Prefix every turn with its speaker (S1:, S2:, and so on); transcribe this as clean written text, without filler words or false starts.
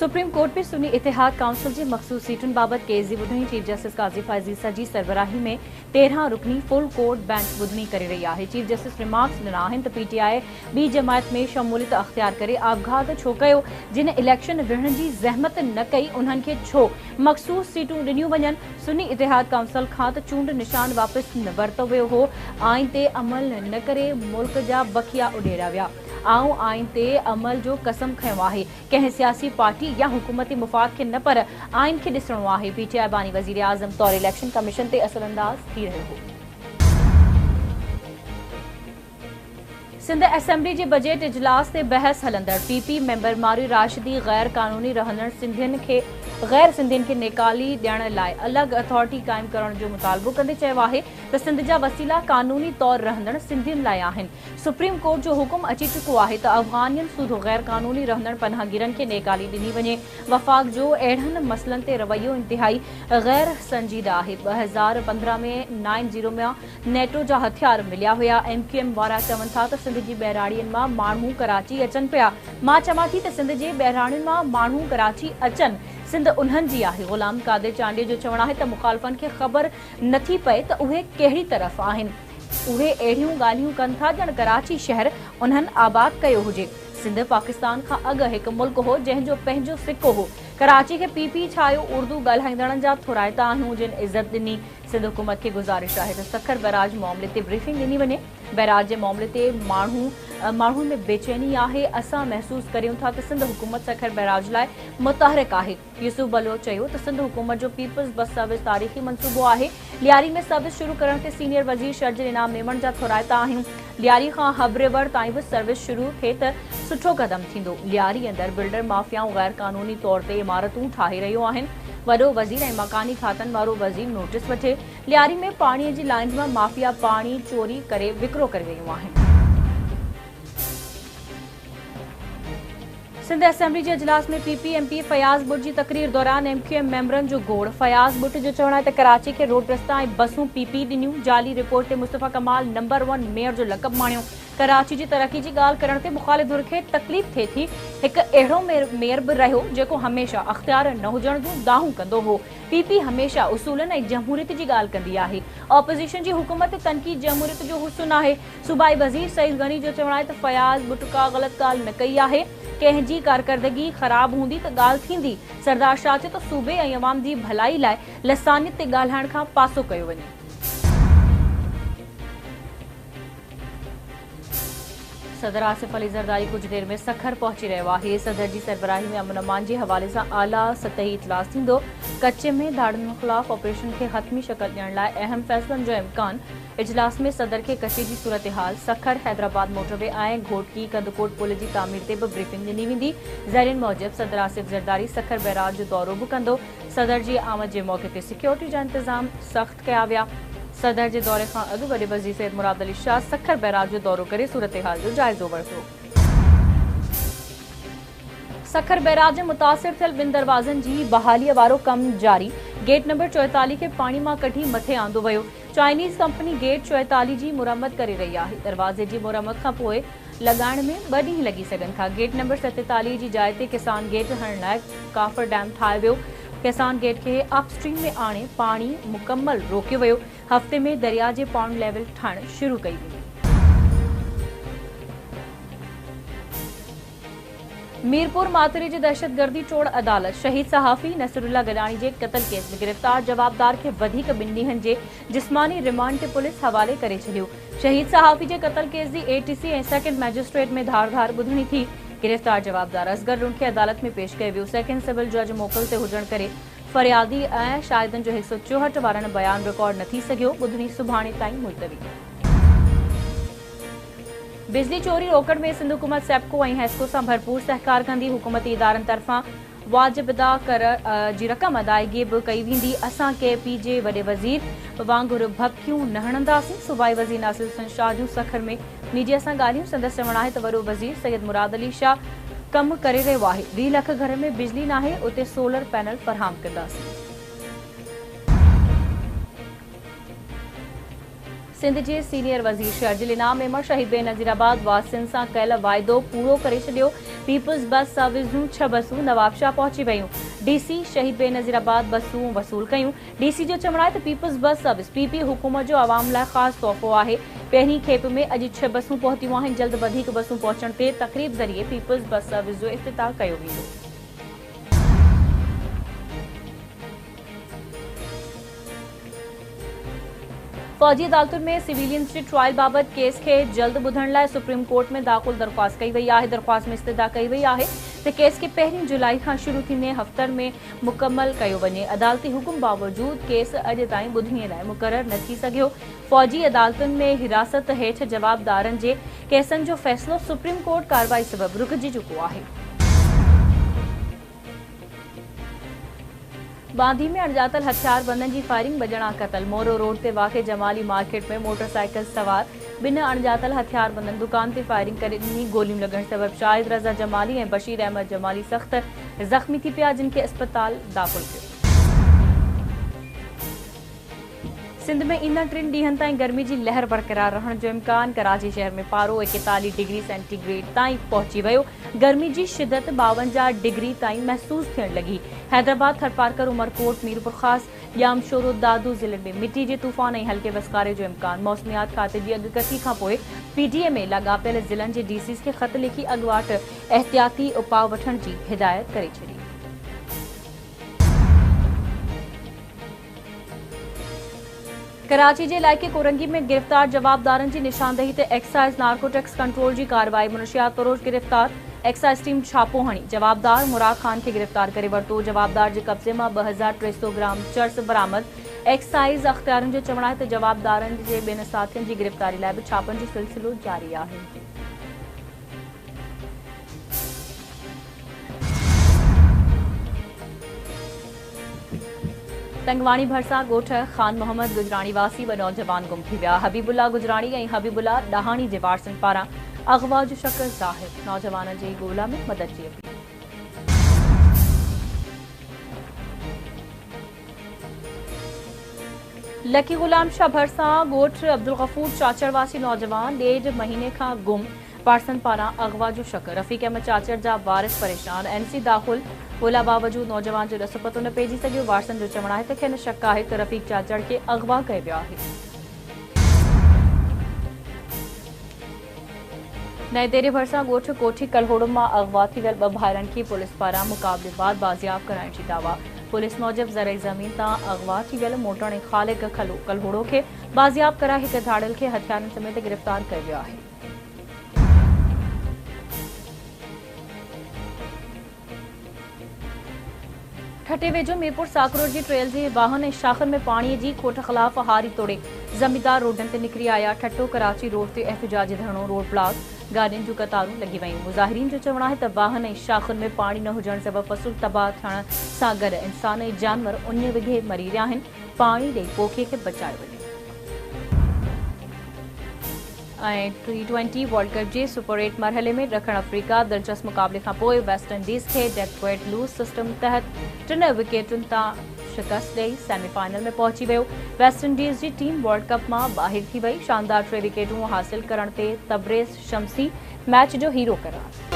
S1: Supreme court में सुन्नी इतिहाद council जी मखसूस सीटुन बाबत केस ॿुधणी चीफ जस्टिस काज़ी फाइज़ जी सरबराही में 13 रुकनी फुल कोर्ट बेंच ॿुधणी करे रही है। चीफ जस्टिस रिमार्क्स ॾिना आहिनि त पीटीआई बी जमायत में शमूलियत अख्तियार करे आबघात छो कयो, जिन इलेक्शन विढ़ण जी ज़हमत न कई उन्हनि खे छो मखसूस सीटूं ॾिनियूं वञनि। सुन्नी इतिहाद काउंसिल खां त चूंड निशान वापस न वरितो वियो हो। आइन ते अमल न करे मुल्क जा बखिया उॾेरिया विया। आऊं आइन ते अमल जो कसम खयो आहे, कंहिं सियासी पार्टी या हुकूमती मुफ़ाद खे न पर आइन खे ॾिसणो आहे। पीटीआई बानी वज़ीर आज़म तौर इलेक्शन कमीशन ते असरअंदाज थी रहियो हो। सिंध असेंबली जे बजट इजलास ते बहस हलंदड़ पीपी मेंबर मारी राशिदी गैर कानूनी रहंदड़ गैर सिंधियुनि खे नेकाली ॾियण लाइ अलॻि अथॉरिटी क़ाइम करण जो मुतालबो कंदे चयो आहे त सिंध जा वसीला कानूनी तौर रहंदड़ सिंधियुनि लाइ आहिनि। सुप्रीम कोर्ट जो हुकुम अची चुको आहे त अफ़गानियुनि सूधो गैर कानूनी रहंदड़ पनाहगीरनि खे नेकाली ॾिनी वञे। वफ़ाक़ जो अहिड़नि मसइलनि ते रवैयो इंतिहाई गैर संजीदा आहे। 2015 में 9-0 में नेटो जा हथियार मिलिया हुया। MQM वारा चवनि था त सिंध जी बहिराणियुनि मां माण्हू कराची अचनि पिया। मां चवां थी त सिंध जे बहिराणियुनि मां माण्हू कराची अचनि, सिंध उन्हनि जी आहे। गुलाम कादिर चांडिया जो चवणु आहे त मुखालफ़नि खे ख़बर नथी पए त उहे कहिड़ी तरफ़ आहिनि। उहे अहिड़ियूं ॻाल्हियूं कनि था ॼण कराची शहर उन्हनि आबाद कयो हुजे। सिंध पाकिस्तान खां अॻु हिकु मुल्क हो जंहिंजो पंहिंजो सिक्को हो। कराची खे पीपी छायो उर्दू ॻाल्हाईंदड़नि जा थोराइता आहियूं जिन इज़त ॾिनी। सिंध हुकूमत खे गुज़ारिश आहे त सखर बैराज मामले ते ब्रीफिंग ॾिनी वञे। बैराज जे मामले ते माण्हुनि में बेचैनी आहे। असां महसूस करियूं था त सिंध हुकूमत सखर बैराज लाइ मुतहरिक आहे। यूसुफ बलो चयो त सिंध हुकूमत जो पीपल्स बस सर्विस तारीख़ी मनसूबो आहे। लियारी में सर्विस शुरू करण ते सीनियर वज़ीर शर्जिल इनाम मेमण जा थोराइता आहियूं। लियारी खां हब रिवर ताईं बि सर्विस शुरू थिए त सुठो क़दम थींदो। लियारी अंदरि बिल्डर माफ़ियाऊं गैर कानूनी तौर ते इमारतूं ठाहे रहियूं आहिनि। वॾो वज़ीर ऐं मकानी खातनि वारो वज़ीर नोटिस वठे। लियारी में पाणीअ जी लाइन मां माफ़िया पाणी चोरी करे विकिरो करे रहियूं आहिनि। सिंध असेंबली जे इजलास में पीपी MP फयाज़ बुट जी तकरीर दौरान MQM मेंबरनि जो गोड़। फयाज़ बुट जो चवणु आहे त कराची खे रोड रस्ता ऐं बसूं पीपी ॾिनियूं। जाली रिपोर्ट ते मुस्तफ़ा कमाल नंबर 1 मेयर जो लक़ब माणियो। कराची जी तरक़ी जी ॻाल्हि करण ते मुख़ालिफ़ धुर खे तकलीफ़ थिए थी। हिकु अहिड़ो मेयर बि रहियो जेको हमेशह अख़्तियार न हुजण जूं दाहूं कंदो हो। पीपी हमेशह उसूलनि ऐं जमहूरियत जी ॻाल्हि कंदी आहे। ऑपोज़िशन जी हुकूमत तनक़ीद जमहूरियत जो हुस्न आहे। सूबाई वज़ीर सईद गनी जो चवणु आहे त फयाज़ बुट का ग़लति ॻाल्हि न कई आहे। कंहिंजी कारकर्दगी ख़राब हूंदी त ॻाल्हि थींदी। सरदार शाह चयो त सूबे ऐं अवाम जी भलाई लाइ लसानियत ते ॻाल्हाइण खां पासो कयो वञे। सदर आसिफ अली ज़रदारी कुछ देर में सखर पहुची रहियो आहे। सदर जी सरबराही में अमन अमान जे हवाले सां आला सतही इजलास थींदो। कच्चे में दाड़ियुनि ख़िलाफ़ ऑपरेशन खे हतमी शक्ल ॾियण लाइ अहम फ़ैसिलनि जो इम्कान। इजलास में सदर खे कच्चे जी सूरत हाल, सखर हैदराबाद मोटरवे ऐं घोटकी कंदकोट पुल जी तामीर ते बि ब्रीफिंग ॾिनी वेंदी। ज़रीन मूजिब सदर आसिफ ज़रदारी सखर बैराज जो दौरो बि कंदो। सदर जी आमद जे मौक़े ते सिक्योरिटी जा इंतज़ाम सख़्त कया विया। सदर जे दौरे खां अॻु वॾे वज़ीर सैयद मुराद अली शाह सखर बैराज जो दौरो करे सूरत हाल जो जाइज़ो वरितो। सखर बैराज में मुतासिर थियल ॿिनि दरवाज़नि जी बहालीअ वारो कमु जारी। गेट नंबर 44 खे पाणी मां कढी मथे आंदो वियो। चाइनीज़ कंपनी गेट 44 जी मुरम्मत करे रही आहे। दरवाज़े जी मुरम्मत खां पोइ लॻाइण में 2 ॾींहं लॻी सघनि था। गेट नंबर 47 जी जाइ ते किसान गेट हणण लाइ काफर डैम ठाहियो वियो। किसान गेट खे अपस्ट्रीम में आणे पाणी मुकम्मल रोकियो वियो। हफ़्ते में दरिया जे पॉन्ड लेवल ठाहिण शुरू कई वेंदी। मीरपुर मातरी जी दहशतगर्दी टोड़ अदालत शहीद सहाफ़ी नसरुल्ला गडानी जे क़त्ल केस में गिरफ़्तार जवाबदार खे वधीक 2 ॾींहनि जे जिस्मानी रिमांड ते पुलिस हवाले करे छॾियो। शहीद सहाफ़ी जे क़त्ल केस जी ATC ऐं सेकंड मैजिस्ट्रेट में धार ॿुधणी थी। गिरफ़्तार जवाबदार असगर रुन खे अदालत में पेश कयो वियो। सेकंड सिविल जज मोकल ते हुजण करे फरियादी ऐं शाहिदनि जो 164 वारनि बयान रिकॉर्ड न थी सघियो। ॿुधणी सुभाणे ताईं मुलतवी। बिजली चोरी रोकड़ में सिंध हुकूमत सेप्को ऐं हेस्को सां भरपूर सहकार कंदी। हुकूमती इदारनि तरफ़ां वाजिब अदा कर जी रक़म अदायगी बि कई वेंदी। असां KP जे वॾे वज़ीर वांगुरु भपकियूं न हणंदासीं। सूबाई वज़ीर नासिर हुसैन शाह जूं सखर में मीडिया सां ॻाल्हियूं। संदसि चवणु आहे त वॾो वज़ीर सैयद मुराद अली शाह कमु करे रहियो आहे। 2 लख घर में बिजली नाहे, उते सोलर पैनल फ़राहम कंदासीं। सिंध जे सीनियर वज़ीर शर्जिल इनाम मेमण शहीद बेनज़ीराबाद वासियुनि सां कयल वाइदो पूरो करे छॾियो। पीपल्स बस सर्विस जूं 6 बसूं नवाबशाह पहुंची वयूं। डीसी शहीद बेनज़ीराबाद बसूं वसूल कयूं। डीसी जो चवणु आहे त पीपल्स बस सर्विस पीपी हुकूमत जो आवाम लाइ ख़ासि तोहफ़ो आहे। पहिरीं खेप में अॼु 6 बसूं पहुतियूं आहिनि। जल्द वधीक बसूं पहुचण ते तक़रीब ज़रिए पीपल्स बस सर्विस जो इफ़्तिताह कयो वेंदो। फौजी अदालतुनि में सिविलियंस जे ट्रायल बाबति केस खे जल्द ॿुधण लाइ सुप्रीम कोर्ट में दाख़िल दरख़्वास्त कई वई आहे। दरख़्वास्त में इस्तदा कई वई आहे त केस खे 1 जुलाई खां शुरू थींदे हफ़्तनि में मुकमल कयो वञे। अदालती हुकुम बावजूदि केस अॼु ताईं ॿुधणीअ लाइ मुक़ररु न थी सघियो। फौजी अदालतुनि में हिरासत हेठि जवाबदारनि जे केसनि जो फ़ैसिलो सुप्रीम कोर्ट कार्रवाई सबबि रुकिजी चुको आहे। बांदी में अणॼातल हथियारबंदनि जी फायरिंग बजणा क़तल। मोरो रोड ते वाक़िए जमाली मार्केट में मोटरसाइकिल सवार 2 अणॼातल हथियारबंदनि दुकान ते फायरिंग करे ॾिनी। गोलियूं लॻण सबबि शाहिद रज़ा जमाली ऐं बशीर अहमद जमाली सख़्त ज़ख़्मी थी पिया, जिन खे अस्पताल दाख़िल कयो। सिंध में ईंदड़ 3 ॾींहनि ताईं गर्मी जी लहर बरक़रार रहण जो इम्कान। कराची शहर में पारो 41 डिग्री सेंटीग्रेड ताईं पहुची वियो। गर्मी जी शिदत 52 डिग्री ताईं महसूस थियण लॻी। हैदराबाद, थरपारकर, उमरकोट, मीरपुर ख़ास, यामशोरो, दादू ज़िलनि में मिट्टी जे तूफ़ान ऐं हल्के वसकारे जो इम्कान। मौसमियात खाते जी अॻकथी खां पोइ पीडीए में लाॻापियल ज़िलनि जे डीसीस खे ख़त लिखी अॻुवाट एहतियाती उपाउ वठण जी हिदायत करे छॾी। कराची जे इलाइक़े कोरंगी में गिरफ़्तार जवाबदारनि जी निशानदेही ते एक्साइज़ नार्कोटिक्स कंट्रोल जी कार्रवाई। मुनशियात फरोश गिरफ़्तार। एक्साइज़ टीम छापो हणी जवाबदार मुराद खान खे गिरफ़्तार करे वरितो। जवाबदार जे कब्ज़े मां 2300 ग्राम चर्स बरामद। एक्साइज़ अख़्तियारनि जो चवणु आहे त जवाबदारनि जे 2 साथियुनि जी गिरफ़्तारी लाइ बि छापनि जो सिलसिलो जारी आहे। तंगवाणी भरसा ॻोठ ख़ान मोहम्मद गुजराणी वासी व नौजवान गुम थी विया। हबीबुल्ला गुजराणी ऐं हबीबुल्ला ॾहाणी जे वारसनि पारां अग़वा जो शक ज़ाहिर। नौजवान जी ॻोल्हा में मदद जी अपील। लकी गुलाम शाह भरसा ॻोठ अब्दुल गफूर चाचड़ वासी नौजवान 1.5 महीने खां गुम। वारसनि पारां अग़वा जो शक। रफ़ीक अहमद चाचड़ जा वारिस परेशान। एनसी दाख़िल ॻोल्हा बावजूदि नौजवान जो ॾस पतो न पइजी सघियो। वारसनि जो चवणु आहे त खेनि शक आहे त रफ़ीक चाचड़ खे अग़वा कयो वियो आहे। नए देरे भरसा ॻोठ कोठी कलहोड़ो मां अग़वा थी वियल 2 भाइरनि खे पुलिस पारां मुक़ाबले बाद बाज़ियाब कराइण जी दावा। पुलिस मूजिबि ज़रई ज़मीन तां अग़वा थी वियल मोटण ऐं ख़ालिक कलहोड़ो खे बाज़ियाब कराए हिक धाड़ियल खे हथियारनि समेत गिरफ़्तार कयो वियो आहे। ठटे वेझो मीरपुर साकरोड जी ट्रेल जे वाहन ऐं शाखनि में पाणीअ जी खोट ख़िलाफ़ हारी तोड़े ज़मींदार रोडनि ते निकिरी आया। ठट्टो कराची रोड ते एहतिजाजी धरणो, रोड ब्लॉक, गाॾियुनि जूं कतारूं लॻी वयूं। मुज़ाहिरीन जो चवणु आहे त वाहन ऐं शाखनि में पाणी न हुजण सबबि फसल तबाह थियण सां गॾु इंसान ऐं जानवर उन विघे मरी रहिया आहिनि। पाणी ॾेई पोखीअ खे बचायो वञे। T20 वर्ल्ड कप जे सुपर 8 मरहले में ॾखण अफ्रीका दिलचस्प मुक़ाबले खां पोइ वेस्ट इंडीज़ खे डेथ वेट लूज़ सिस्टम तहत 3 विकेटुनि तां शिकस्त ॾेई सेमीफाइनल में पहुची वियो। वेस्ट इंडीज़ जी टीम वर्ल्ड कप मां ॿाहिरि थी वई। शानदार 3 विकेटूं हासिल करण ते तबरेज़ शम्सी मैच जो हीरो करार।